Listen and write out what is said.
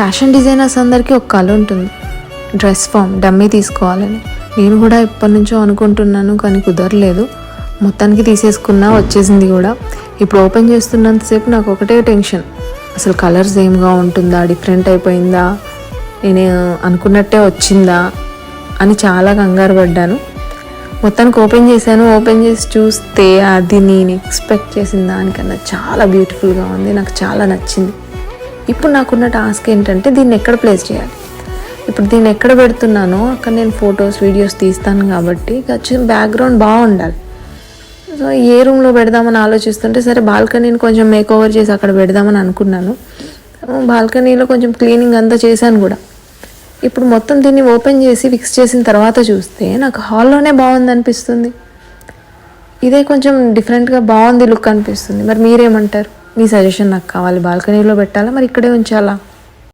Fashion designers అందరికీ ఒక కళ ఉంటుంది, డ్రెస్ ఫామ్ డమ్మీ తీసుకోవాలని. నేను కూడా ఎప్పటి నుంచో అనుకుంటున్నాను, కానీ కుదరలేదు. మొత్తానికి తీసేసుకున్నా, వచ్చేసింది కూడా. ఇప్పుడు ఓపెన్ చేస్తున్నంతసేపు నాకు ఒకటే టెన్షన్, అసలు కలర్ సేమ్గా ఉంటుందా, డిఫరెంట్ అయిపోయిందా, నేను అనుకున్నట్టే వచ్చిందా అని చాలా కంగారు పడ్డాను. మొత్తానికి ఓపెన్ చేశాను. ఓపెన్ చేసి చూస్తే అది నేను ఎక్స్పెక్ట్ చేసిన దానికన్నా చాలా బ్యూటిఫుల్గా ఉంది. నాకు చాలా నచ్చింది. ఇప్పుడు నాకున్న టాస్క్ ఏంటంటే దీన్ని ఎక్కడ ప్లేస్ చేయాలి. ఇప్పుడు దీన్ని ఎక్కడ పెడుతున్నానో అక్కడ నేను ఫొటోస్ వీడియోస్ తీస్తాను కాబట్టి ఖచ్చితంగా బ్యాక్గ్రౌండ్ బాగుండాలి. సో ఏ రూమ్లో పెడదామని ఆలోచిస్తుంటే సరే బాల్కనీని కొంచెం మేక్ ఓవర్ చేసి అక్కడ పెడదామని అనుకున్నాను. బాల్కనీలో కొంచెం క్లీనింగ్ అంతా చేశాను కూడా. ఇప్పుడు మొత్తం దీన్ని ఓపెన్ చేసి ఫిక్స్ చేసిన తర్వాత చూస్తే నాకు హాల్లోనే బాగుంది అనిపిస్తుంది. ఇదే కొంచెం డిఫరెంట్గా బాగుంది లుక్ అనిపిస్తుంది. మరి మీరేమంటారు? మీ సజెషన్ నాకు కావాలి. బాల్కనీలో పెట్టాలా, మరి ఇక్కడే ఉంచాలా?